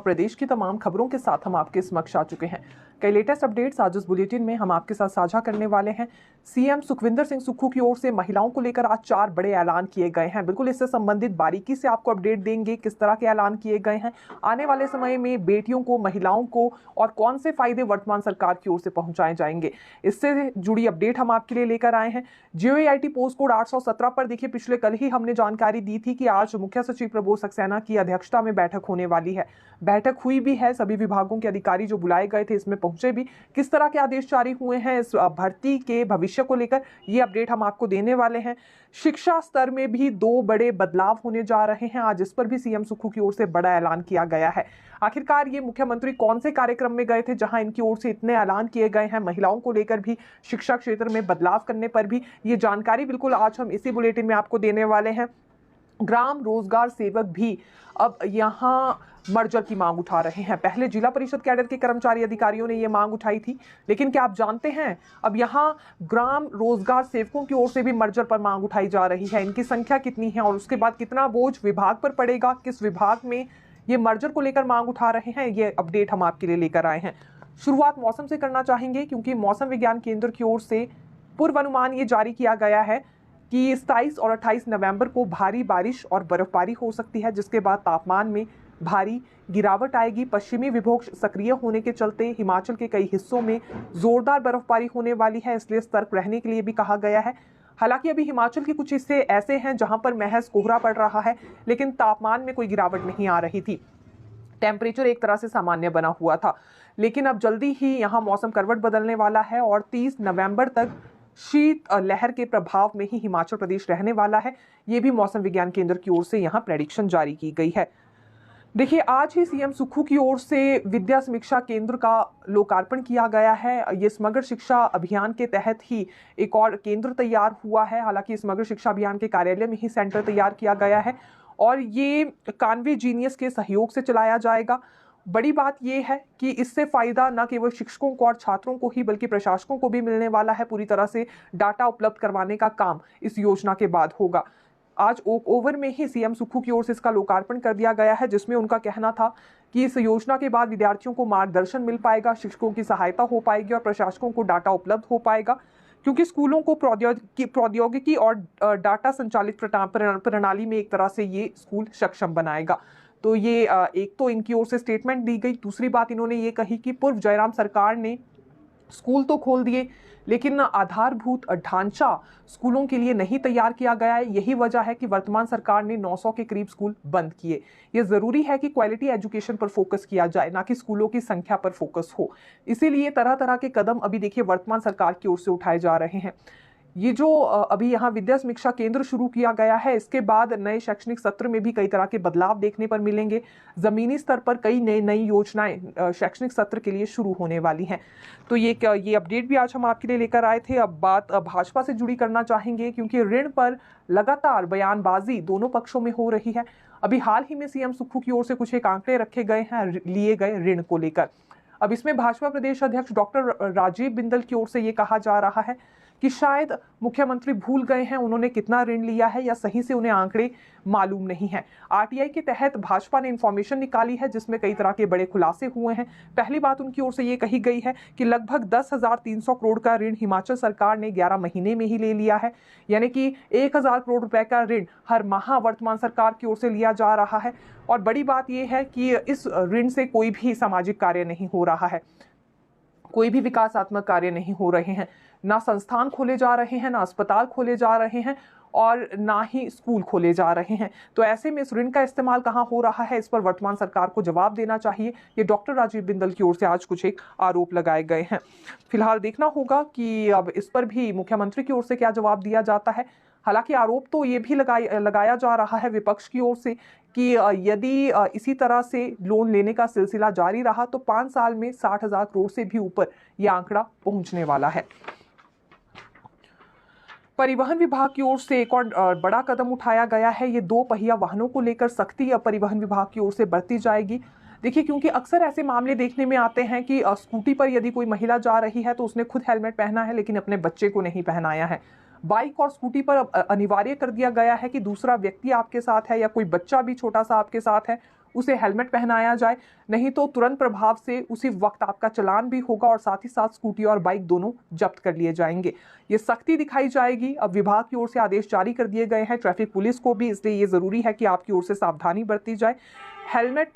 और प्रदेश की तमाम खबरों के साथ हम आपके समक्ष आ चुके हैं। कई लेटेस्ट अपडेट्स आज इस बुलेटिन में हम आपके साथ साझा करने वाले हैं। सीएम सुखविंदर सिंह सुक्खू की ओर से महिलाओं को लेकर आज 4 बड़े ऐलान किए गए हैं। बिल्कुल इससे संबंधित बारीकी से आपको अपडेट देंगे, किस तरह के ऐलान किए गए हैं, आने वाले समय में बेटियों को, महिलाओं को और कौन से फायदे वर्तमान सरकार की ओर से पहुंचाए जाएंगे, इससे जुड़ी अपडेट हम आपके लिए लेकर आए हैं। JOAIT पोस्ट कोड 817 पर देखिए, पिछले कल ही हमने जानकारी दी थी कि आज मुख्य सचिव प्रबोध सक्सेना की अध्यक्षता में बैठक होने वाली है। बैठक हुई भी है, सभी विभागों के अधिकारी जो बुलाए गए थे इसमें पहुंचे भी। किस तरह के आदेश जारी हुए हैं इस भर्ती के भविष्य को लेकर, ये अपडेट हम आपको देने वाले हैं। शिक्षा स्तर में भी 2 बड़े बदलाव होने जा रहे हैं, आज इस पर भी सीएम सुक्खू की ओर से बड़ा ऐलान किया गया है। आखिरकार ये मुख्यमंत्री कौन से कार्यक्रम में गए थे जहां इनकी ओर से इतने ऐलान किए गए हैं, महिलाओं को लेकर भी, शिक्षा क्षेत्र में बदलाव करने पर भी, ये जानकारी बिल्कुल आज हम इसी बुलेटिन में आपको देने वाले हैं। ग्राम रोजगार सेवक भी अब यहां मर्जर की मांग उठा रहे हैं। पहले जिला परिषद कैडर के कर्मचारी अधिकारियों ने यह मांग उठाई थी, लेकिन क्या आप जानते हैं अब यहां ग्राम रोजगार सेवकों की ओर से भी मर्जर पर मांग उठाई जा रही है। इनकी संख्या कितनी है और उसके बाद कितना बोझ विभाग पर पड़ेगा, किस विभाग में ये मर्जर को लेकर मांग उठा रहे हैं, ये अपडेट हम आपके लिए लेकर आए हैं। शुरुआत मौसम से करना चाहेंगे, क्योंकि मौसम विज्ञान केंद्र की ओर से पूर्वानुमान ये जारी किया गया है कि 27 और 28 नवंबर को भारी बारिश और बर्फबारी हो सकती है, जिसके बाद तापमान में भारी गिरावट आएगी। पश्चिमी विक्षोभ सक्रिय होने के चलते हिमाचल के कई हिस्सों में जोरदार बर्फबारी होने वाली है, इसलिए सतर्क रहने के लिए भी कहा गया है। हालांकि अभी हिमाचल के कुछ हिस्से ऐसे हैं जहां पर महज कोहरा पड़ रहा है, लेकिन तापमान में कोई गिरावट नहीं आ रही थी। टेम्परेचर एक तरह से सामान्य बना हुआ था, लेकिन अब जल्दी ही यहाँ मौसम करवट बदलने वाला है और 30 नवंबर तक शीत लहर के प्रभाव में ही हिमाचल प्रदेश रहने वाला है। ये भी मौसम विज्ञान केंद्र की ओर से यहाँ प्रेडिक्शन जारी की गई है। देखिए, आज ही सीएम सुक्खू की ओर से विद्या समीक्षा केंद्र का लोकार्पण किया गया है। ये समग्र शिक्षा अभियान के तहत ही एक और केंद्र तैयार हुआ है। हालांकि समग्र शिक्षा अभियान के कार्यालय में ही सेंटर तैयार किया गया है और ये कान्वे जीनियस के सहयोग से चलाया जाएगा। बड़ी बात यह है कि इससे फायदा न केवल शिक्षकों को और छात्रों को ही बल्कि प्रशासकों को भी मिलने वाला है। पूरी तरह से डाटा उपलब्ध करवाने का काम इस योजना के बाद होगा। आज ओक ओवर में ही सीएम सुक्खू की ओर से इसका लोकार्पण कर दिया गया है, जिसमें उनका कहना था कि इस योजना के बाद विद्यार्थियों को मार्गदर्शन मिल पाएगा, शिक्षकों की सहायता हो पाएगी और प्रशासकों को डाटा उपलब्ध हो पाएगा, क्योंकि स्कूलों को प्रौद्योगिकी और डाटा संचालित प्रणाली में एक तरह से ये स्कूल सक्षम बनाएगा। तो ये एक तो इनकी ओर से स्टेटमेंट दी गई। दूसरी बात इन्होंने ये कही कि पूर्व जयराम सरकार ने स्कूल तो खोल दिए, लेकिन आधारभूत ढांचा स्कूलों के लिए नहीं तैयार किया गया है। यही वजह है कि वर्तमान सरकार ने 900 के करीब स्कूल बंद किए। ये जरूरी है कि क्वालिटी एजुकेशन पर फोकस किया जाए, ना कि स्कूलों की संख्या पर फोकस हो। इसीलिए तरह तरह के कदम अभी देखिए वर्तमान सरकार की ओर से उठाए जा रहे हैं। ये जो अभी यहाँ विद्या समीक्षा केंद्र शुरू किया गया है, इसके बाद नए शैक्षणिक सत्र में भी कई तरह के बदलाव देखने पर मिलेंगे। जमीनी स्तर पर कई नई योजनाएं शैक्षणिक सत्र के लिए शुरू होने वाली हैं। तो ये अपडेट भी आज हम आपके लिए लेकर आए थे। अब बात भाजपा से जुड़ी करना चाहेंगे, क्योंकि ऋण पर लगातार बयानबाजी दोनों पक्षों में हो रही है। अभी हाल ही में सीएम सुक्खू की ओर से कुछ एक आंकड़े रखे गए हैं लिए गए ऋण को लेकर। अब इसमें भाजपा प्रदेश अध्यक्ष डॉक्टर राजीव बिंदल की ओर से ये कहा जा रहा है कि शायद मुख्यमंत्री भूल गए हैं उन्होंने कितना ऋण लिया है, या सही से उन्हें आंकड़े मालूम नहीं है। आरटीआई के तहत भाजपा ने इंफॉर्मेशन निकाली है, जिसमें कई तरह के बड़े खुलासे हुए हैं। पहली बात उनकी ओर से ये कही गई है कि लगभग 10,300 करोड़ का ऋण हिमाचल सरकार ने 11 महीने में ही ले लिया है, यानी कि 1,000 करोड़ रुपए का ऋण हर माह वर्तमान सरकार की ओर से लिया जा रहा है। और बड़ी बात यह है कि इस ऋण से कोई भी सामाजिक कार्य नहीं हो रहा है, कोई भी विकासात्मक कार्य नहीं हो रहे हैं, ना संस्थान खोले जा रहे हैं, ना अस्पताल खोले जा रहे हैं और ना ही स्कूल खोले जा रहे हैं। तो ऐसे में इस ऋण का इस्तेमाल कहाँ हो रहा है, इस पर वर्तमान सरकार को जवाब देना चाहिए। ये डॉक्टर राजीव बिंदल की ओर से आज कुछ एक आरोप लगाए गए हैं। फिलहाल देखना होगा कि अब इस पर भी मुख्यमंत्री की ओर से क्या जवाब दिया जाता है। हालांकि आरोप तो ये भी लगाया जा रहा है विपक्ष की ओर से कि यदि इसी तरह से लोन लेने का सिलसिला जारी रहा तो 5 साल में 60,000 करोड़ से भी ऊपर यह आंकड़ा पहुंचने वाला है। परिवहन विभाग की ओर से एक और बड़ा कदम उठाया गया है। ये 2 पहिया वाहनों को लेकर सख्ती अब परिवहन विभाग की ओर से बरती जाएगी। देखिए, क्योंकि अक्सर ऐसे मामले देखने में आते हैं कि स्कूटी पर यदि कोई महिला जा रही है तो उसने खुद हेलमेट पहना है लेकिन अपने बच्चे को नहीं पहनाया है। बाइक और स्कूटी पर अब अनिवार्य कर दिया गया है कि दूसरा व्यक्ति आपके साथ है या कोई बच्चा भी छोटा सा आपके साथ है, उसे हेलमेट पहनाया जाए, नहीं तो तुरंत प्रभाव से उसी वक्त आपका चालान भी होगा और साथ ही साथ स्कूटी और बाइक दोनों जब्त कर लिए जाएंगे। ये सख्ती दिखाई जाएगी। अब विभाग की ओर से आदेश जारी कर दिए गए हैं ट्रैफिक पुलिस को भी, इसलिए ये ज़रूरी है कि आपकी ओर से सावधानी बरती जाए। हेलमेट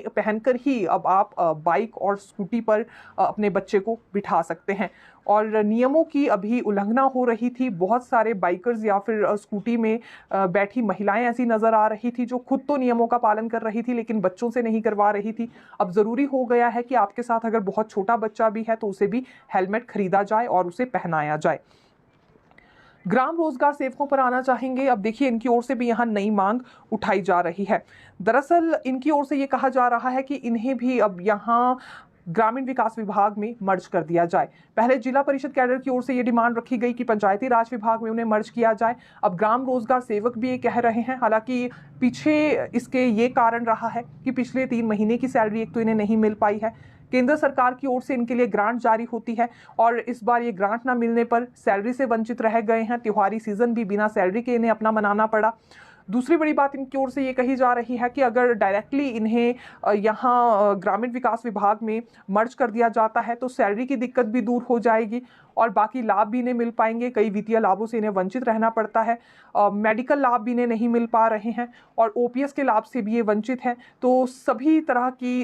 पहनकर ही अब आप बाइक और स्कूटी पर अपने बच्चे को बिठा सकते हैं। और नियमों की अभी उल्लंघना हो रही थी। बहुत सारे बाइकर्स या फिर स्कूटी में बैठी महिलाएं ऐसी नज़र आ रही थी जो खुद तो नियमों का पालन कर रही थी लेकिन बच्चों से नहीं करवा रही थी। अब ज़रूरी हो गया है कि आपके साथ अगर बहुत छोटा बच्चा भी है तो उसे भी हेलमेट खरीदा जाए और उसे पहनाया जाए। ग्राम रोजगार सेवकों पर आना चाहेंगे। अब देखिए, इनकी ओर से भी यहाँ नई मांग उठाई जा रही है। दरअसल इनकी ओर से ये कहा जा रहा है कि इन्हें भी अब यहाँ ग्रामीण विकास विभाग में मर्ज कर दिया जाए। पहले जिला परिषद कैडर की ओर से ये डिमांड रखी गई कि पंचायती राज विभाग में उन्हें मर्ज किया जाए। अब ग्राम रोजगार सेवक भी ये कह रहे हैं। हालांकि पीछे इसके ये कारण रहा है कि पिछले 3 महीने की सैलरी एक तो इन्हें नहीं मिल पाई है। केंद्र सरकार की ओर से इनके लिए ग्रांट जारी होती है और इस बार ये ग्रांट ना मिलने पर सैलरी से वंचित रह गए हैं। त्योहारी सीजन भी बिना सैलरी के इन्हें अपना मनाना पड़ा। दूसरी बड़ी बात इनकी ओर से ये कही जा रही है कि अगर डायरेक्टली इन्हें यहाँ ग्रामीण विकास विभाग में मर्ज कर दिया जाता है तो सैलरी की दिक्कत भी दूर हो जाएगी और बाकी लाभ भी इन्हें मिल पाएंगे। कई वित्तीय लाभों से इन्हें वंचित रहना पड़ता है। मेडिकल लाभ भी इन्हें नहीं मिल पा रहे हैं और ओपीएस के लाभ से भी ये वंचित हैं। तो सभी तरह की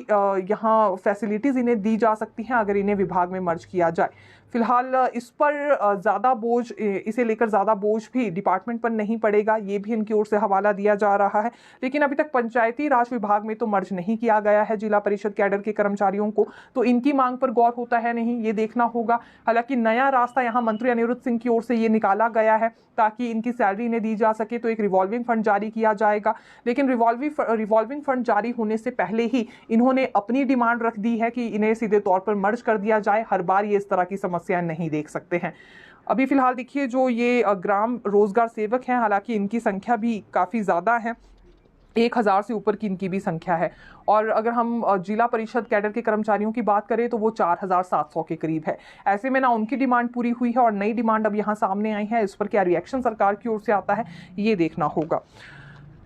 यहाँ फैसिलिटीज़ इन्हें दी जा सकती हैं अगर इन्हें विभाग में मर्ज किया जाए। फिलहाल इस पर ज़्यादा बोझ, इसे लेकर ज़्यादा बोझ भी डिपार्टमेंट पर नहीं पड़ेगा, ये भी इनकी ओर से हवाला दिया जा रहा है। लेकिन अभी तक पंचायती राज विभाग में तो मर्ज नहीं किया गया है जिला परिषद कैडर के कर्मचारियों को, तो इनकी मांग पर गौर होता है नहीं, ये देखना होगा। हालांकि नया रास्ता यहाँ मंत्री अनिरुद्ध सिंह की ओर से ये निकाला गया है ताकि इनकी सैलरी इन्हें दी जा सके, तो एक रिवॉल्विंग फंड जारी किया जाएगा। लेकिन रिवॉल्विंग फंड जारी होने से पहले ही इन्होंने अपनी डिमांड रख दी है कि इन्हें सीधे तौर पर मर्ज कर दिया जाए। हर बार ये इस तरह की समस्या नहीं देख सकते हैं। अभी फिलहाल देखिए, जो ये ग्राम रोजगार सेवक हैं, हालांकि इनकी संख्या भी काफ़ी ज़्यादा है, 1000 से ऊपर की इनकी भी संख्या है। और अगर हम जिला परिषद कैडर के कर्मचारियों की बात करें तो वो 4700 के करीब है। ऐसे में ना उनकी डिमांड पूरी हुई है और नई डिमांड अब यहाँ सामने आई है। इस पर क्या रिएक्शन सरकार की ओर से आता है, ये देखना होगा।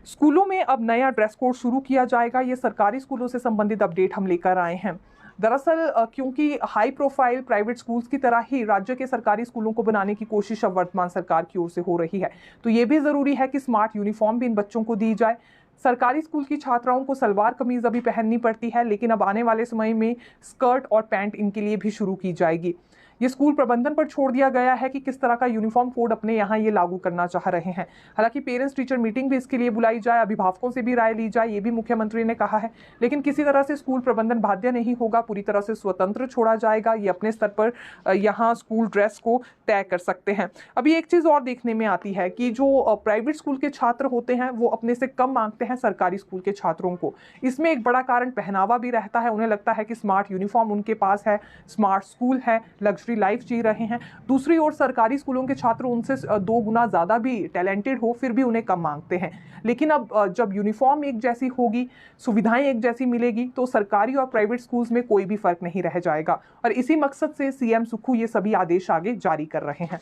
स्कूलों में अब नया ड्रेस कोड शुरू किया जाएगा। ये सरकारी स्कूलों से संबंधित अपडेट हम लेकर आए हैं। दरअसल क्योंकि हाई प्रोफाइल प्राइवेट स्कूल्स की तरह ही राज्य के सरकारी स्कूलों को बनाने की कोशिश अब वर्तमान सरकार की ओर से हो रही है, तो ये भी ज़रूरी है कि स्मार्ट यूनिफॉर्म भी इन बच्चों को दी जाए। सरकारी स्कूल की छात्राओं को सलवार कमीज अभी पहननी पड़ती है, लेकिन अब आने वाले समय में स्कर्ट और पैंट इनके लिए भी शुरू की जाएगी। ये स्कूल प्रबंधन पर छोड़ दिया गया है कि किस तरह का यूनिफॉर्म कोड अपने यहाँ ये लागू करना चाह रहे हैं। हालांकि पेरेंट्स टीचर मीटिंग भी इसके लिए बुलाई जाए, अभिभावकों से भी राय ली जाए, ये भी मुख्यमंत्री ने कहा है। लेकिन किसी तरह से स्कूल प्रबंधन बाध्य नहीं होगा, पूरी तरह से स्वतंत्र छोड़ा जाएगा। ये अपने स्तर पर यहाँ स्कूल ड्रेस को तय कर सकते हैं। अभी एक चीज़ और देखने में आती है कि जो प्राइवेट स्कूल के छात्र होते हैं वो अपने से कम मांगते हैं सरकारी स्कूल के छात्रों को। इसमें एक बड़ा कारण पहनावा भी रहता है। उन्हें लगता है कि स्मार्ट यूनिफॉर्म उनके पास है, स्मार्ट स्कूल है, लग्जरी लाइफ जी रहे हैं। दूसरी ओर सरकारी स्कूलों के छात्र उनसे 2 गुना ज़्यादा भी टैलेंटेड हो, फिर भी उन्हें कम मांगते हैं। लेकिन अब जब यूनिफॉर्म एक जैसी होगी, सुविधाएं एक जैसी मिलेगी, तो सरकारी और प्राइवेट स्कूल्स में कोई भी फर्क नहीं रह जाएगा। और इसी मकसद से सीएम सुक्खू ये सभी आदेश आगे जारी कर रहे हैं।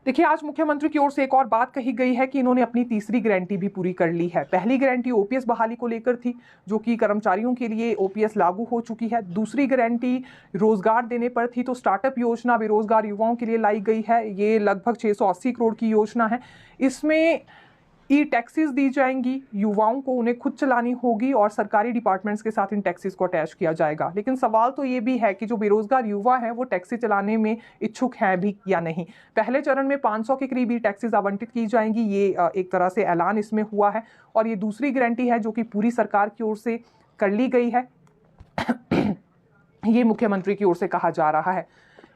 देखिए, आज मुख्यमंत्री की ओर से एक और बात कही गई है कि इन्होंने अपनी तीसरी गारंटी भी पूरी कर ली है। पहली गारंटी ओपीएस बहाली को लेकर थी, जो कि कर्मचारियों के लिए ओपीएस लागू हो चुकी है। दूसरी गारंटी रोजगार देने पर थी, तो स्टार्टअप योजना बेरोजगार युवाओं के लिए लाई गई है। ये लगभग 680 करोड़ की योजना है। इसमें ई टैक्सीज दी जाएंगी, युवाओं को उन्हें खुद चलानी होगी और सरकारी डिपार्टमेंट्स के साथ इन टैक्सीज को अटैच किया जाएगा। लेकिन सवाल तो ये भी है कि जो बेरोजगार युवा हैं वो टैक्सी चलाने में इच्छुक हैं भी या नहीं। पहले चरण में 500 के करीब ई टैक्सीज आवंटित की जाएंगी, ये एक तरह से ऐलान इसमें हुआ है। और ये दूसरी गारंटी है जो कि पूरी सरकार की ओर से कर ली गई है, ये मुख्यमंत्री की ओर से कहा जा रहा है।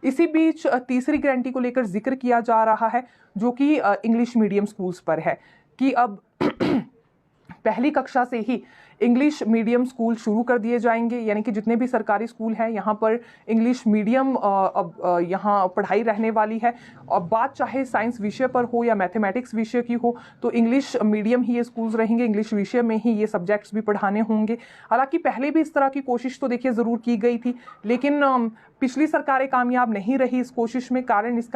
इसी बीच तीसरी गारंटी को लेकर जिक्र किया जा रहा है, जो कि इंग्लिश मीडियम स्कूल्स पर है कि अब पहली कक्षा से ही इंग्लिश मीडियम स्कूल शुरू कर दिए जाएंगे। यानी कि जितने भी सरकारी स्कूल हैं यहाँ पर इंग्लिश मीडियम अब यहाँ पढ़ाई रहने वाली है। अब बात चाहे साइंस विषय पर हो या मैथमेटिक्स विषय की हो, तो इंग्लिश मीडियम ही ये स्कूल्स रहेंगे, इंग्लिश विषय में ही ये सब्जेक्ट्स भी पढ़ाने होंगे। हालांकि पहले भी इस तरह की कोशिश तो देखिए ज़रूर की गई थी, लेकिन पिछली सरकारें कामयाब नहीं रही इस कोशिश में। कारण इसका